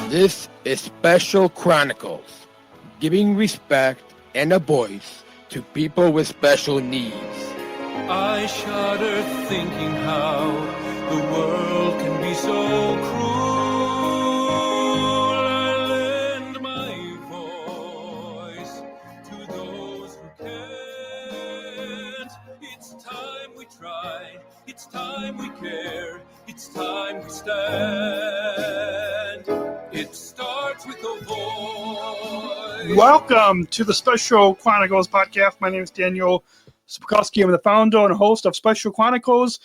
This is Special Chronicles, giving respect and a voice to people with special needs. I shudder thinking how the world can be so cruel. I lend my voice to those who can't. It's time we try, it's time we care, it's time we stand. It starts with a voice. Welcome to the Special Chronicles podcast. My name is Daniel Spakowski. I'm the founder and host of Special Chronicles,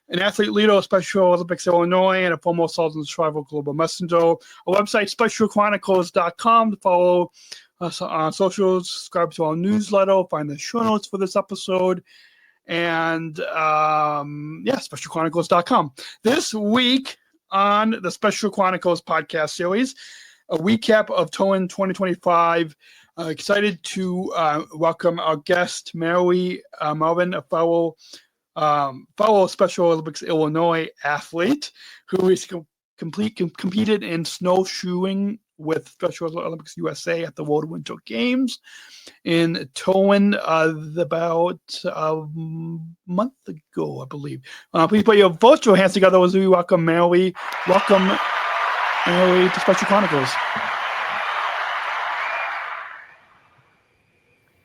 an athlete leader of Special Olympics Illinois, and a former Southern Travel Global Messenger. Our website, specialchronicles.com. Follow us on socials, subscribe to our newsletter, find the show notes for this episode, and specialchronicles.com. This week on the Special Chronicles podcast series, a recap of Turin2025. Excited to welcome our guest, Mallory, Marvin, a fellow Special Olympics Illinois athlete who is competed in snowshoeing with Special Olympics USA at the World Winter Games in Turin about a month ago, I believe. Please put your virtual hands together as we welcome Mallory. Welcome, Mallory, to Special Chronicles.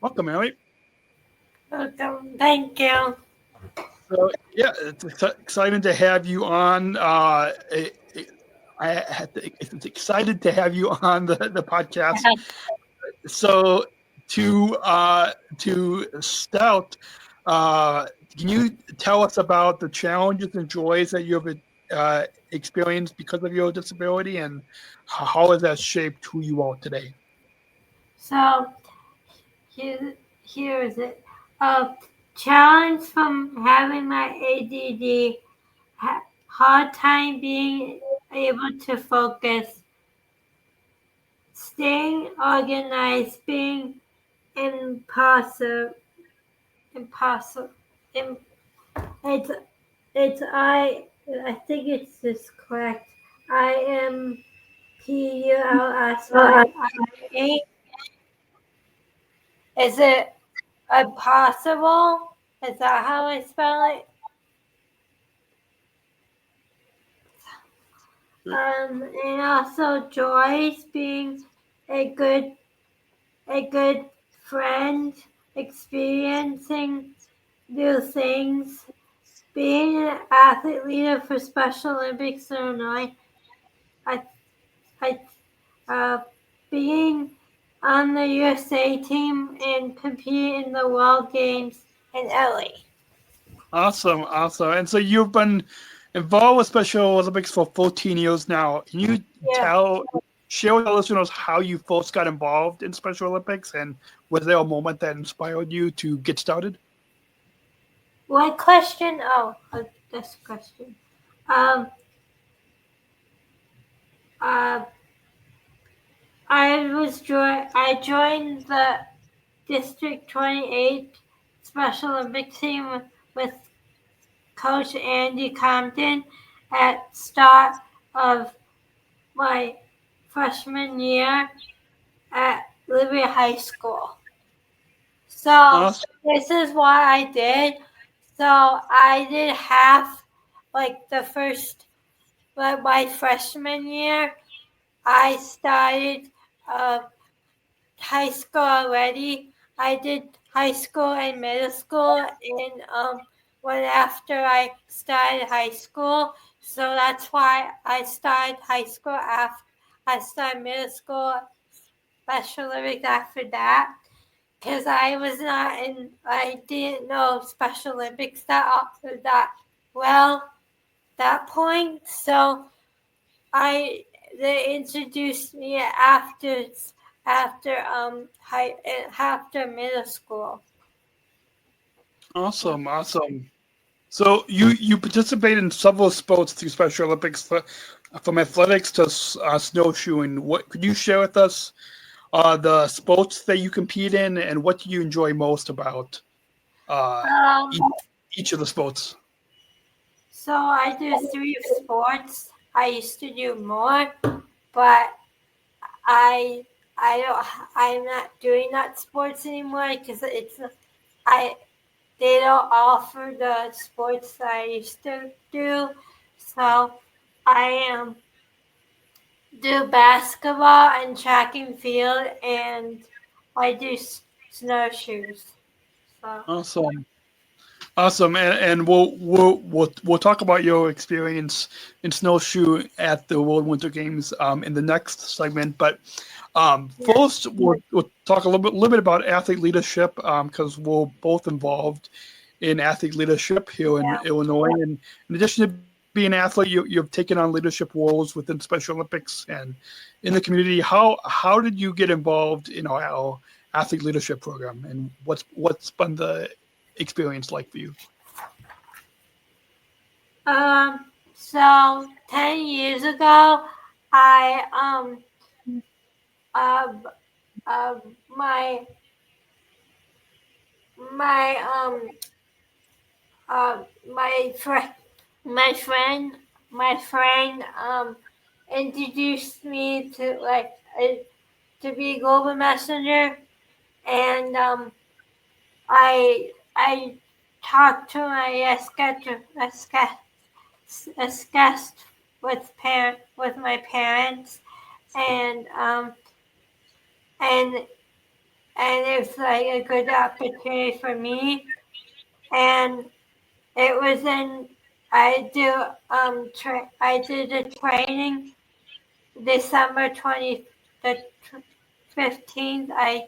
Welcome, Mallory. Welcome. Thank you. So, yeah, it's exciting to have you on. It's excited to have you on the podcast. So, to start, can you tell us about the challenges and joys that you have experienced because of your disability, and how has that shaped who you are today? So, here is it. A challenge from having my ADD, hard time being able to focus, staying organized, being impossible. I think it's just correct. IMPULSY. Is it impossible? Is that how I spell it? And also Joyce being a good friend, experiencing new things, being an athlete leader for Special Olympics Illinois, being on the USA team and competing in the World Games in LA. Awesome. And so you've been involved with Special Olympics for 14 years now. Can you share with our listeners how you first got involved in Special Olympics, and was there a moment that inspired you to get started? What question? Oh, this question. I joined the District 28 Special Olympics team with Coach Andy Compton at start of my freshman year at Liberty High School. So This is what I did. So I did half, my freshman year, I started high school already. I did high school and middle school, and when after I started high school, so that's why I started high school after I started middle school, Special Olympics after that, because I didn't know Special Olympics that point, so they introduced me after middle school. Awesome. So you participate in several sports through Special Olympics, from athletics to snowshoeing. What could you share with us the sports that you compete in, and what do you enjoy most about each of the sports? So I do 3 sports. I used to do more. but I I'm not doing that sports anymore because they don't offer the sports that I used to do. So I do basketball and track and field, and I do snowshoes. So Awesome, and we'll talk about your experience in snowshoe at the World Winter Games in the next segment. But first, we'll talk a little bit about athlete leadership because we're both involved in athlete leadership here in Illinois. And in addition to being an athlete, you've taken on leadership roles within Special Olympics and in the community. How did you get involved in our athlete leadership program, and what's been the experience like for you? So 10 years ago, I uh, uh my my my friend my friend introduced me to to be a global messenger, and I talked to my guest with my parents, and and and it's like a good opportunity for me, and it was in I did a training December 15th. I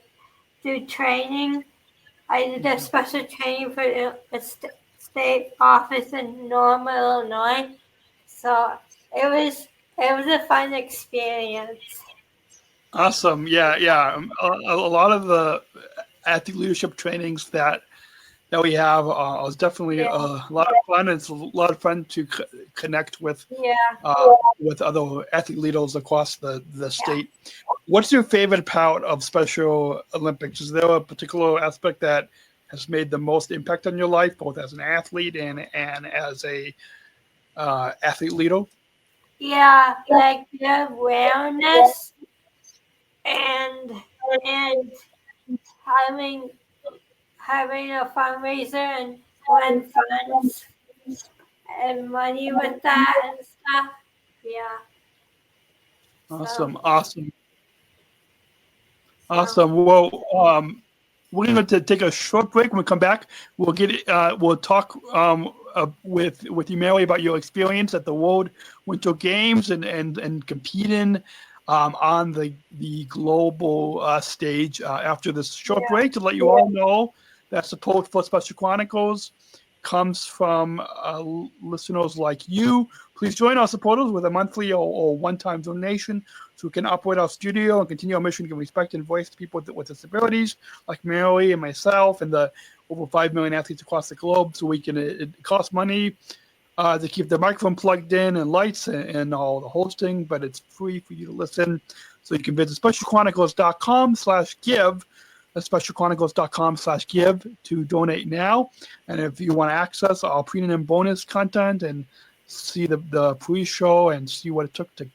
do training. I did a special training for a state office in Norma, Illinois. So it was a fun experience. Awesome. Yeah. A lot of the athlete leadership trainings that we have is definitely a lot of fun. It's a lot of fun to connect with other athlete leaders across the state. What's your favorite part of Special Olympics? Is there a particular aspect that has made the most impact on your life, both as an athlete and as a athlete leader? Yeah, like the awareness and and having a fundraiser and win funds and money with that and stuff. Yeah. Awesome. So Awesome. so Awesome. Well, we're going to take a short break. When we come back, we'll talk with you, Mallory, about your experience at the World Winter Games and competing on the global stage after this short break. To let you all know that support for Special Chronicles comes from listeners like you. Please join our supporters with a monthly or one-time donation so we can operate our studio and continue our mission to give respect and voice to people with disabilities like Mallory and myself and the over 5 million athletes across the globe. So we can, it costs money to keep the microphone plugged in and lights and all the hosting, but it's free for you to listen. So you can visit specialchronicles.com/give. That's specialchronicles.com/give to donate now. And if you want to access our premium and bonus content and see the pre-show and see what it took to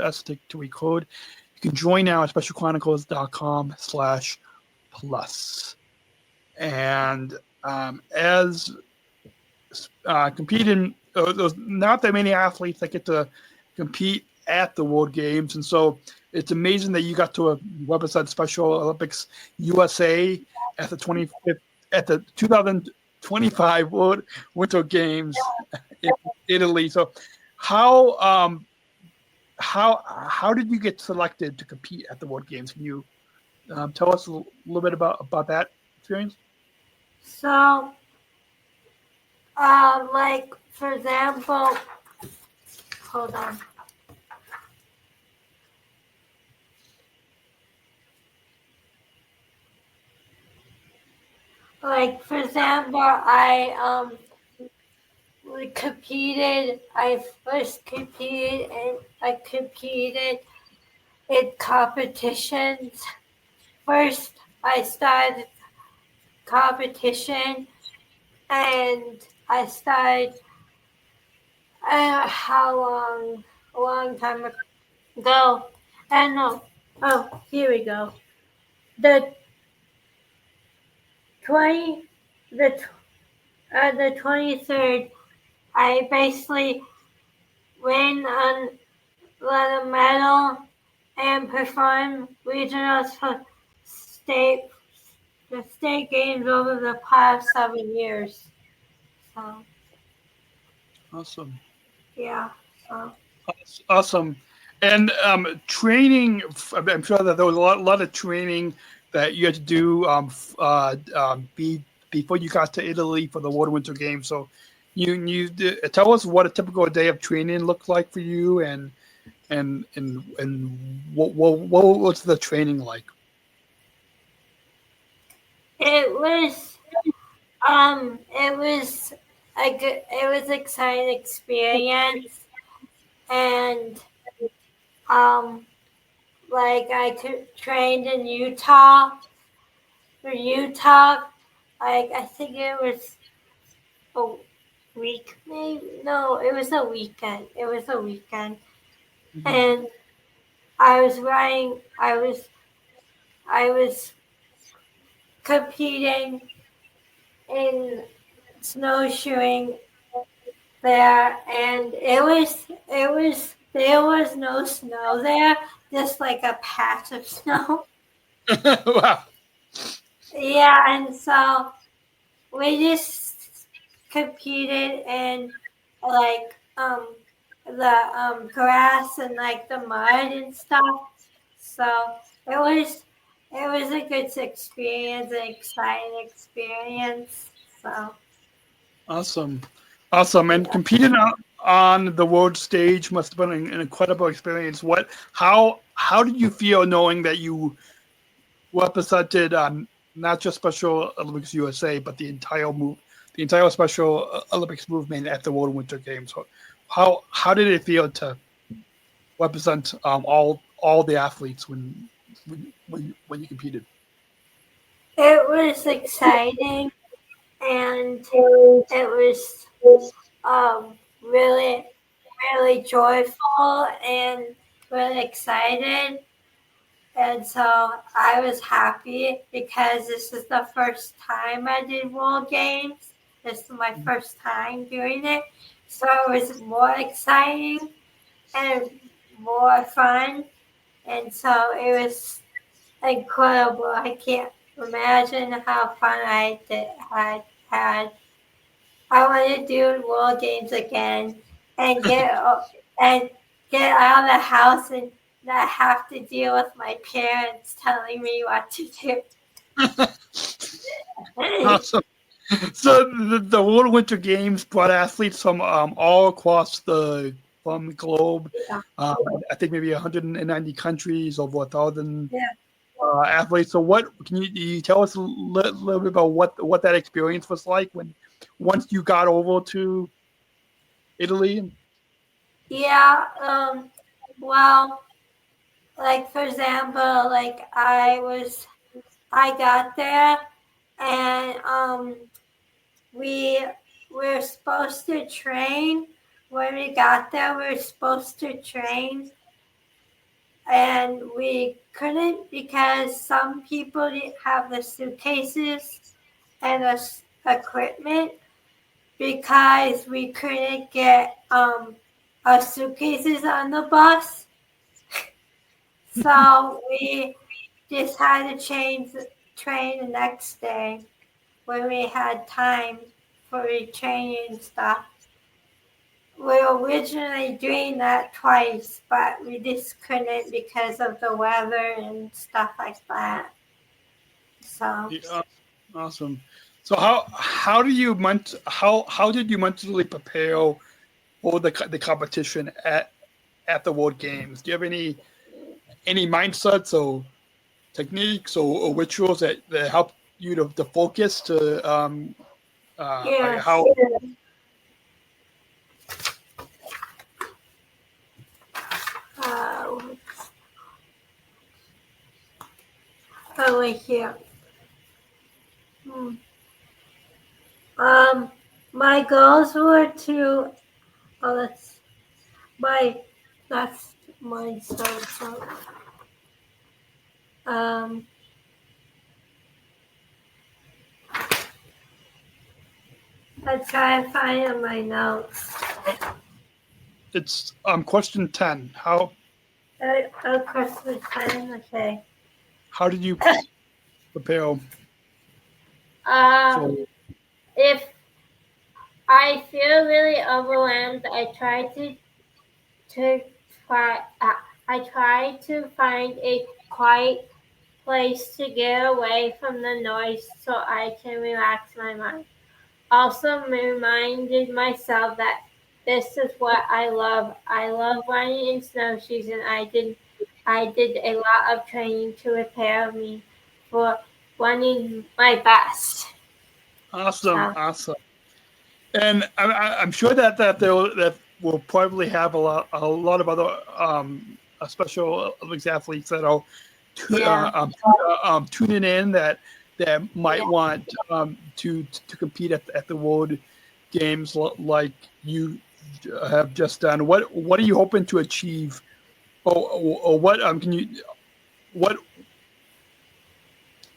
us to record, you can join now at specialchronicles.com/plus. And as competing, there's not that many athletes that get to compete at the World Games, and so it's amazing that you got to represent Special Olympics USA at the 2025 World Winter Games in Italy. So, how did you get selected to compete at the World Games? Can you tell us a little bit about that experience? so like for example, hold on. Like for example, we competed. I first competed, and I competed in competitions. First, I started competition, and I started how long? A long time ago. And here we go. The 20, the 23rd, I basically win on the medal and perform regional state the state games over the past 7 years. So Awesome. yeah, so Awesome. And training, I'm sure that there was a lot of training that you had to do before you got to Italy for the World Winter Games. So tell us what a typical day of training looked like for you, and what was the training like? it was it was exciting experience, and um like trained in Utah. For Utah, like I think it was a week, maybe. No, it was a weekend. It was a weekend, Mhm. and I was running. I was competing in snowshoeing there, and there was no snow there, just like a patch of snow. Wow. Yeah, and so we just competed in like the grass and like the mud and stuff. So it was it was a good experience, an exciting experience. So Awesome. Awesome. And yeah. competing on the world stage must have been an incredible experience. How did you feel knowing that you represented not just Special Olympics USA, but the entire Special Olympics movement at the World Winter Games? How did it feel to represent all the athletes when you competed? It was exciting, and it was really really joyful and really excited. And so I was happy because this is the first time I did World Games. This is my first time doing it. So it was more exciting and more fun. And so it was incredible. I can't imagine how fun I had. I want to do World Games again and and get out of the house and not have to deal with my parents telling me what to do. Awesome. So the World Winter Games brought athletes from all across from the globe. Yeah, Um, I think maybe 190 countries, over 1,000 yeah. athletes. So what can you tell us a little bit about what that experience was like once you got over to Italy? Yeah, well, like for example, like I got there and we were supposed to train. When we got there, we were supposed to train, and we couldn't because some people didn't have the suitcases and the equipment because we couldn't get our suitcases on the bus. So we just had to train the next day when we had time for retraining and stuff. We were originally doing that twice, but we just couldn't because of the weather and stuff like that. So Yeah, awesome. So how did you mentally prepare for the competition at the World Games? Do you have any mindsets or techniques or rituals that help you to focus to like yes, how uh, over here. Hmm. Um, my goals were to. Oh, that's my. That's mine. So. Um, I try to find in my notes. It's question 10. How Christmas time, okay. did you prepare for? If I feel really overwhelmed, to try. I try to find a quiet place to get away from the noise so I can relax my mind. Also reminded myself that this is what I love. I love running in snowshoes, and I did a lot of training to prepare me for running my best. Awesome, So awesome. And I'm sure that that will probably have a lot of other special Olympics athletes that are yeah, tuning in that might yeah, want to compete at the World Games like you have just done. What are you hoping to achieve, or what can you what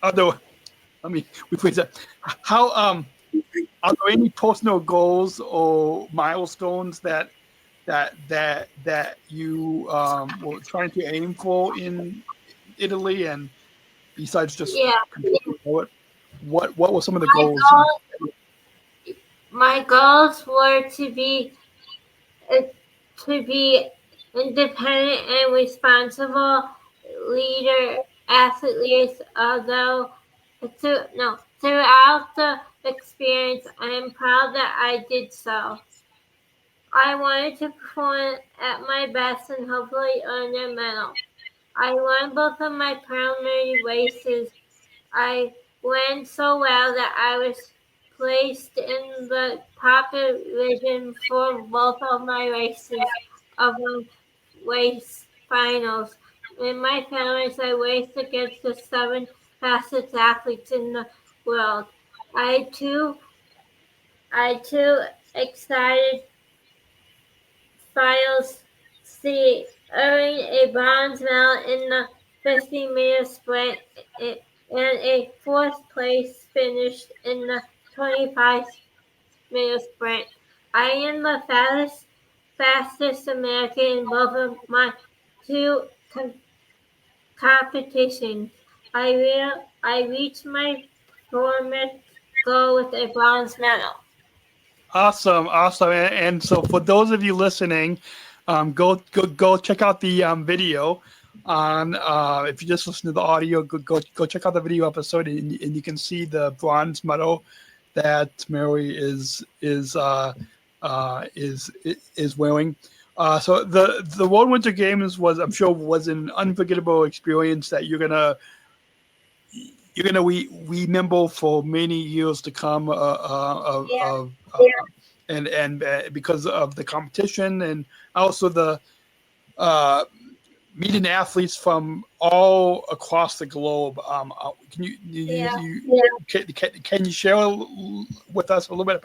other? I mean, rephrase that. How are there any personal goals or milestones that you were trying to aim for in Italy, and besides just yeah. competing for it, what were some of the My goals? my goals were uh, to be independent and responsible leader athletes. Although throughout the experience, I am proud that I did so. I wanted to perform at my best and hopefully earn a medal. I won both of my primary races. I went so well that I was placed in the top division for both of my races of my race finals. In my finals, I raced against the 7 fastest athletes in the world. I too, I too excited finals see earning a bronze medal in the 50-meter sprint and a fourth place finish in the 25-meter sprint. I am the fastest American in both of my two competitions. I reached my performance goal with a bronze medal. Awesome, awesome. And so for those of you listening, go check out the video on if you just listen to the audio, go check out the video episode, and you can see the bronze medal that Mary is wearing. So the World Winter Games I'm sure was an unforgettable experience that you're gonna remember for many years to come Yeah, and because of the competition and also the uh, meeting athletes from all across the globe. Can yeah. can you share with us a little bit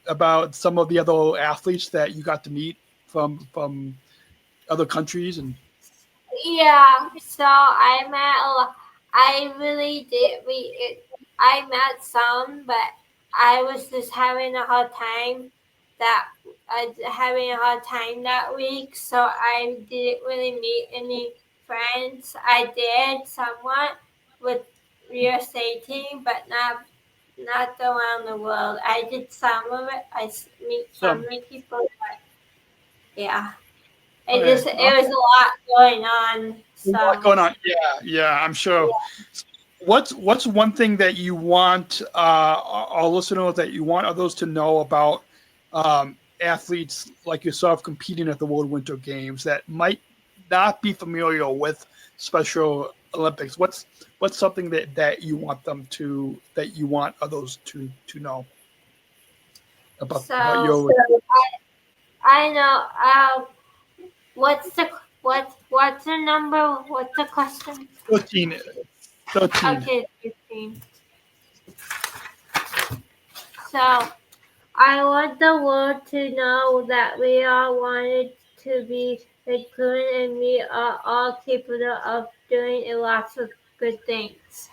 about some of the other athletes that you got to meet from other countries and Yeah, so I met a lot. I really did. I met some, but I was just having a hard time that week. So I didn't really meet any friends. I did somewhat with USA team, but not around the world. I did some of it. Meet some some? of the people, but yeah. Okay, It was a lot going on. a lot So going on. Yeah, I'm sure. What's one thing that you want our listeners that you want others to know about athletes like yourself competing at the World Winter Games that might not be familiar with Special Olympics? What's something that you want that you want others to know about so your I know. What's the number? What's the question? 13, 13. Okay, 15. So I want the world to know that we all wanted to be included, and we are all capable of doing lots of good things.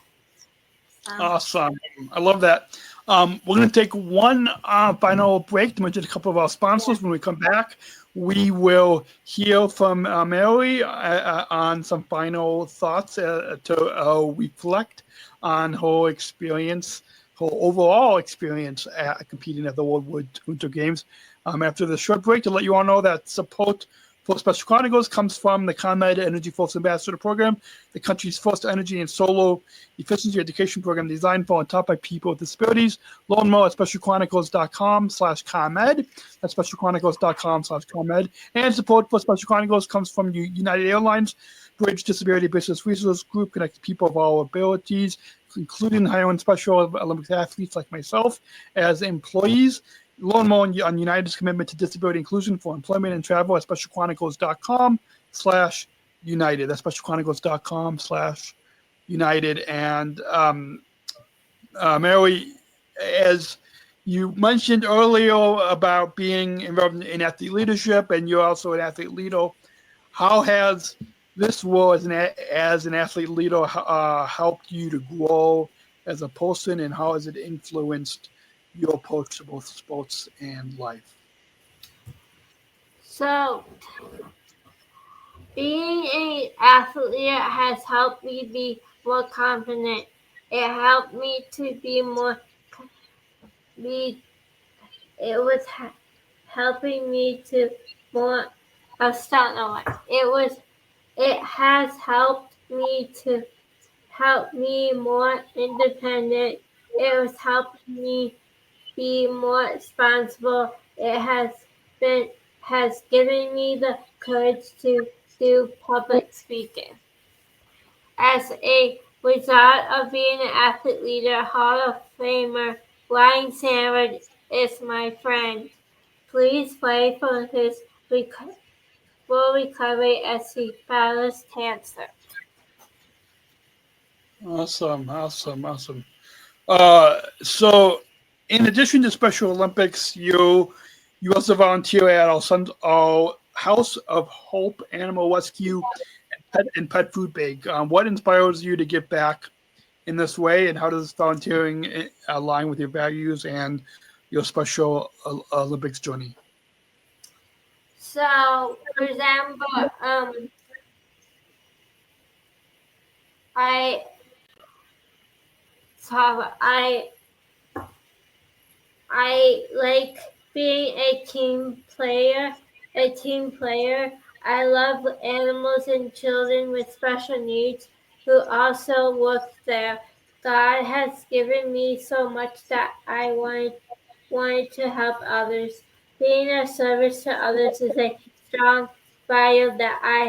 Awesome. I love that. We're going to take one final break to mention a couple of our sponsors. When we come back, we will hear from Mallory on some final thoughts to reflect on her experience, her overall experience at competing at the World Winter Games. After the short break, to let you all know that support for Special Chronicles comes from the ComEd Energy Force Ambassador Program, the country's first energy and solar efficiency education program designed for and taught by people with disabilities. Learn more at specialchronicles.com/ComEd. That's specialchronicles.com/ComEd. And support for Special Chronicles comes from United Airlines, Bridge Disability Business Resource Group, connects people of all abilities, including hiring Special Olympics athletes like myself as employees. Learn more on United's commitment to disability inclusion for employment and travel at specialchronicles.com/United. That's specialchronicles.com/United. And Mary, as you mentioned earlier about being involved in athlete leadership, and you're also an athlete leader, how has this role as an athlete leader helped you to grow as a person, and how has it influenced your approach to both sports and life? So, being an athlete has helped me be more confident. It helped me to be more. It was helping me to more. It has helped me to help me more independent. It has helped me be more responsible. It has given me the courage to do public speaking. As a result of being an athlete leader, Hall of Famer Ryan Sandberg is my friend. Please pray for his full recovery as he battles cancer. Awesome. So, in addition to Special Olympics, you also volunteer at our House of Hope Animal Rescue and Pet Food Bank. What inspires you to give back in this way, and how does volunteering align with your values and your Special Olympics journey? So, for example, I like being a team player. I love animals and children with special needs who also work there. God has given me so much that I wanted to help others. Being of service to others is a strong value that I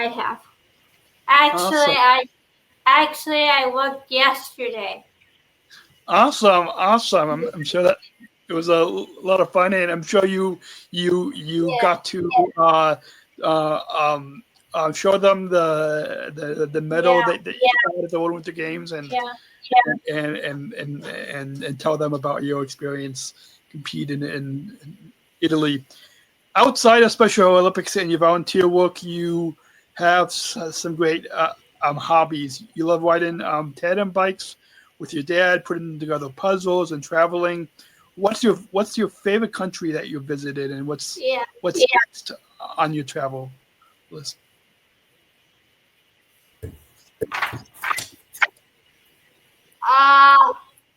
have. Awesome. I worked yesterday. Awesome. I'm sure that it was a lot of fun, and I'm sure you got to show them the medal that you got at the World Winter Games, and tell them about your experience competing in Italy. Outside of Special Olympics and your volunteer work, you have some great hobbies. You love riding tandem bikes with your dad, putting together puzzles and traveling. What's your favorite country that you visited, and what's next on your travel list?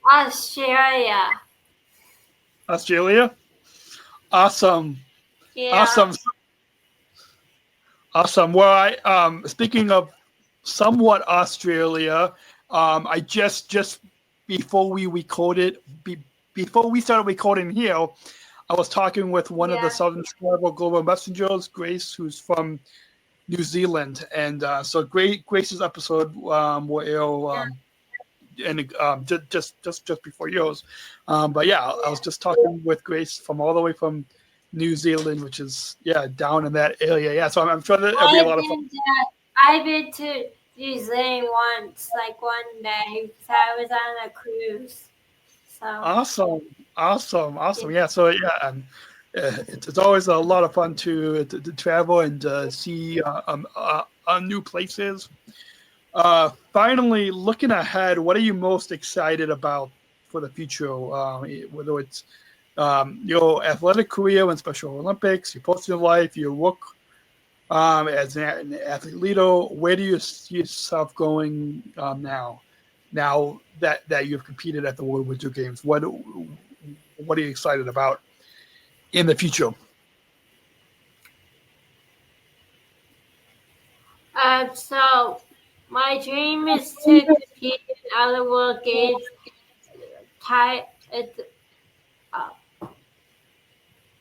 Australia. Australia? Awesome. Yeah. Awesome. Well, I speaking of somewhat Australia, I just before we recorded, before we started recording here, I was talking with one of the Southern Travel Global Messengers, Grace, who's from New Zealand, and so Grace's episode will and just before yours, but yeah, I was just talking with Grace from all the way from New Zealand, which is down in that area. Yeah, so I'm sure that it'll be a lot of fun. I've been to New Zealand once, like one day, because I was on a cruise. So Awesome. Yeah. So it's always a lot of fun to travel and see new places. Finally, looking ahead, what are you most excited about for the future? Whether it's your athletic career and Special Olympics, your personal life, your work as an athlete leader, where do you see yourself going now? Now that you've competed at the World Winter Games, what are you excited about in the future? So my dream is to compete in other World Games,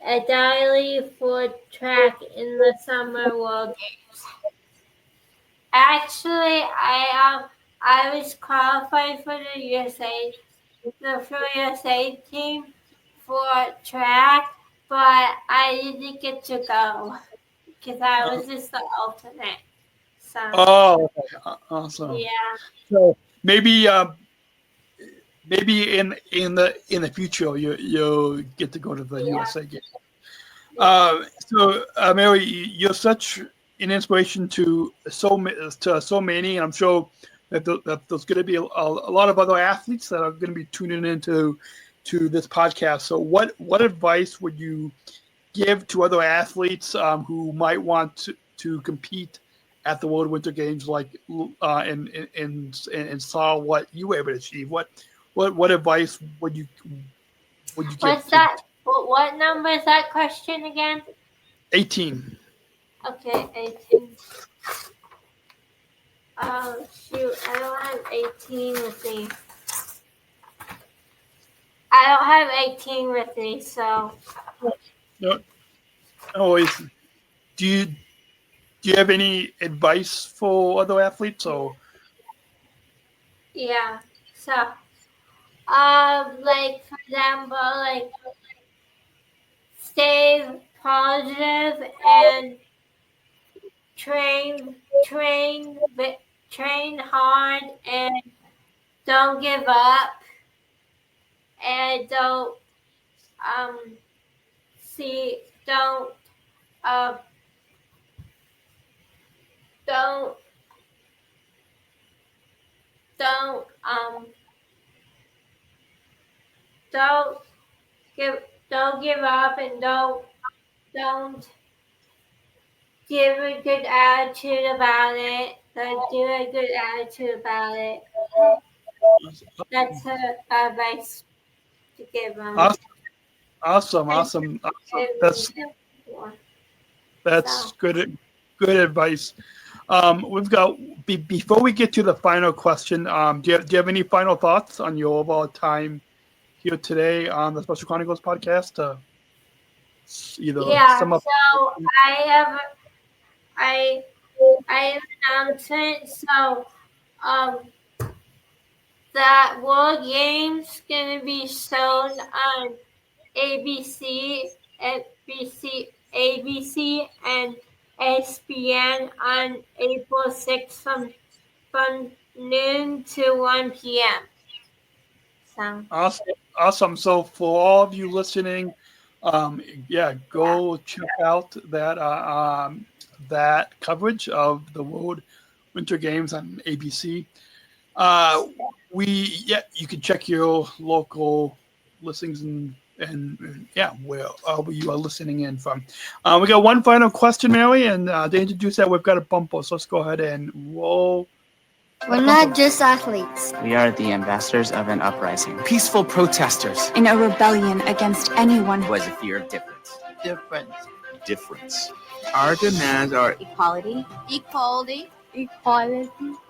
a daily for track in the Summer World Games. Actually, I was qualified for the USA team for track, but I didn't get to go because I was just the alternate. So. Oh, okay. Awesome. Yeah. So maybe in the future you'll get to go to the USA Games. So Mary, you're such an inspiration to so many, and I'm sure that there's going to be a lot of other athletes that are going to be tuning into this podcast. So what advice would you give to other athletes who might want to compete at the World Winter Games, like and saw what you were able to achieve? What advice would you give? What's that? What number is that question again? 18. Okay, 18. Oh shoot, I don't have 18 with me. I don't have 18 with me, so. No, always. Do you have any advice for other athletes? Or yeah, so like for example, like stay positive and train hard and don't give up and don't give up and don't give a good attitude about it. Don't do a good attitude about it. That's her advice to give them. Awesome. That's good advice. We've got before we get to the final question. Do you have any final thoughts on your overall time here today on the Special Chronicles podcast? Sum up. So I have an announcement. So that World Games gonna be shown on ABC and ESPN on April 6th from noon to 1 p.m. So. Awesome. So for all of you listening, go check out that coverage of the World Winter Games on ABC. You can check your local listings and where you are listening in from. We got one final question, Mary, and to introduce that, we've got a bumper. So let's go ahead and roll. We're not just athletes. We are the ambassadors of an uprising. Peaceful protesters. In a rebellion against anyone who has a fear of difference. Difference. Our demands are equality.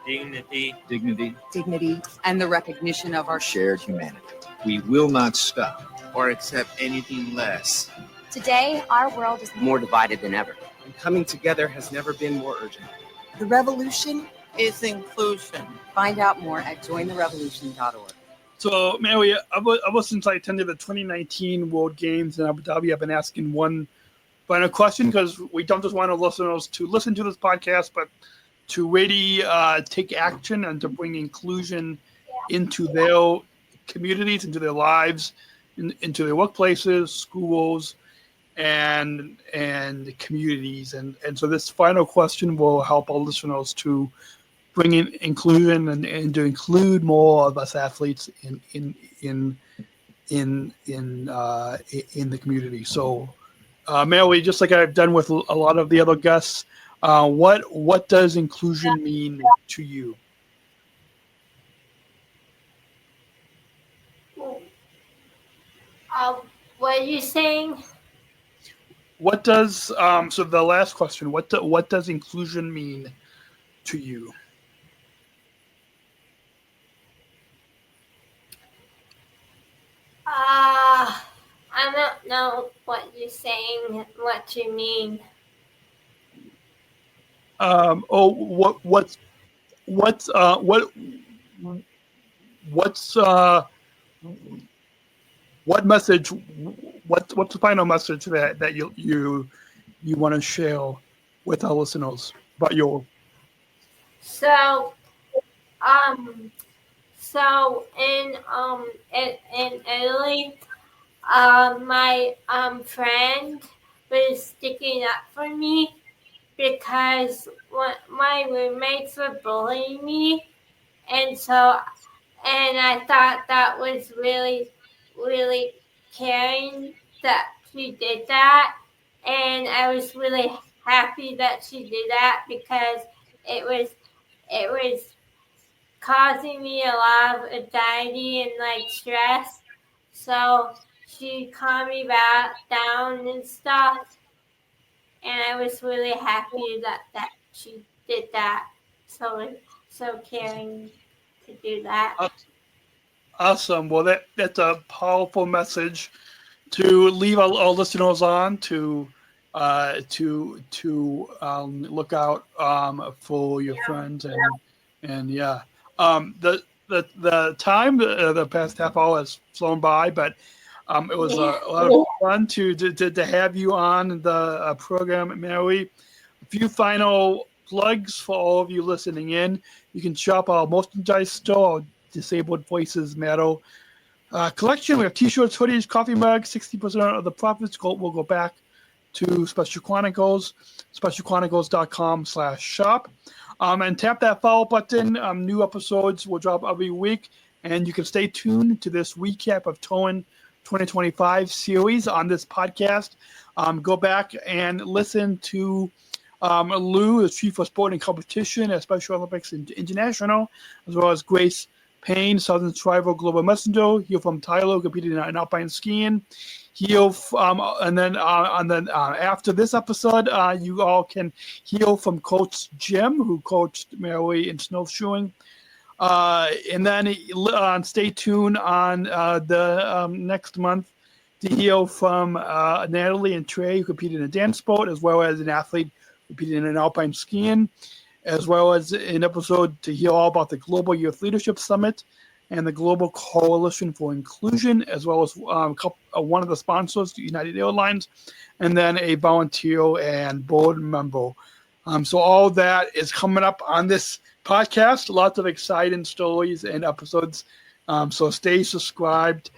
Dignity. And the recognition of our shared humanity. We will not stop or accept anything less. Today, our world is more divided than ever. And coming together has never been more urgent. The revolution is inclusion. Find out more at jointherevolution.org. So, Mary, ever since I attended the 2019 World Games in Abu Dhabi, I've been asking one final question because we don't just want our listeners to listen to this podcast, but to really take action and to bring inclusion into their communities, into their lives, into their workplaces, schools, and communities. And so this final question will help our listeners to bring in inclusion and to include more of us athletes in the community. So, Mallory, just like I've done with a lot of the other guests, what does inclusion mean to you? What are you saying? What does so the last question? What does inclusion mean to you? I don't know what you're saying. What you mean? What's what message? What's the final message that you want to share with our listeners about your? So in Italy, my friend was sticking up for me because my roommates were bullying me, and I thought that was really, really caring that she did that, and I was really happy that she did that because it was causing me a lot of anxiety and like stress. So she calmed me back down and stuff, and I was really happy that she did that. So caring to do that. Awesome. Well, that's a powerful message to leave our listeners on to look out for your friends and yeah. The time the past half hour has flown by, but it was a lot of fun to have you on the program, Mary. A few final plugs for all of you listening in. You can shop our merchandise store, Disabled Voices Matter collection. We have t-shirts, hoodies, coffee mugs. 60% of the profits will go back to Special Chronicles, specialchronicles.com/shop. And tap that follow button. New episodes will drop every week, and you can stay tuned to this recap of Turin2025 series on this podcast. Go back and listen to Lou, the Chief of Sport and Competition at Special Olympics International, as well as Grace Payne, Southern Tribal Global Messenger. Hear from Tyler, competing in alpine skiing. Hear and then after this episode, you all can hear from Coach Jim, who coached Mallory in snowshoeing. And then stay tuned on the next month to hear from Natalie and Trey, who competed in a dance sport, as well as an athlete competing in alpine skiing, as well as an episode to hear all about the Global Youth Leadership Summit and the Global Coalition for Inclusion, as well as one of the sponsors, United Airlines, and then a volunteer and board member. So all that is coming up on this podcast. Lots of exciting stories and episodes. So stay subscribed.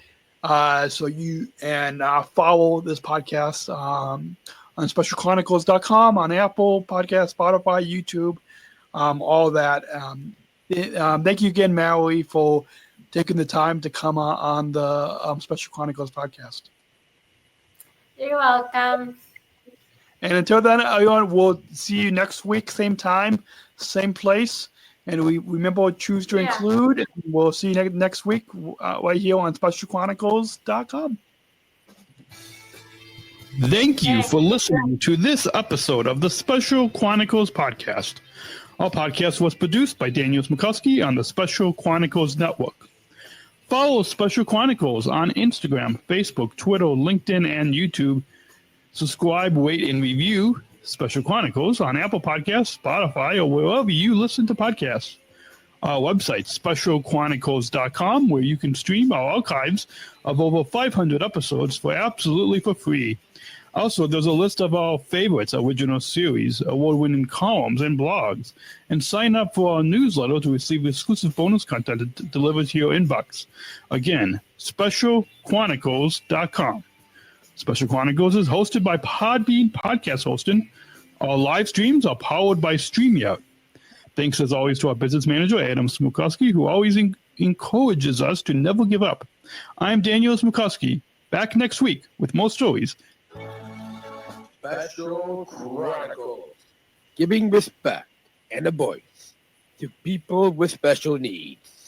So you and follow this podcast on specialchronicles.com, on Apple Podcasts, Spotify, YouTube, all that. Thank you again, Mallory, for taking the time to come on the Special Chronicles podcast. You're welcome. And until then, everyone, we'll see you next week, same time, same place. And we remember, choose to include. And we'll see you next week right here on specialchronicles.com. Thank you for listening to this episode of the Special Chronicles podcast. Our podcast was produced by Daniel Smikowski on the Special Chronicles Network. Follow Special Chronicles on Instagram, Facebook, Twitter, LinkedIn, and YouTube. Subscribe, rate, and review Special Chronicles on Apple Podcasts, Spotify, or wherever you listen to podcasts. Our website, specialchronicles.com, where you can stream our archives of over 500 episodes absolutely for free. Also, there's a list of our favorites, original series, award-winning columns, and blogs. And sign up for our newsletter to receive exclusive bonus content delivered to your inbox. Again, specialchronicles.com. Special Chronicles is hosted by Podbean Podcast Hosting. Our live streams are powered by StreamYard. Thanks as always to our business manager, Adam Smukowski, who always encourages us to never give up. I'm Daniel Smukowski, back next week with more stories. Special Chronicles, giving respect and a voice to people with special needs.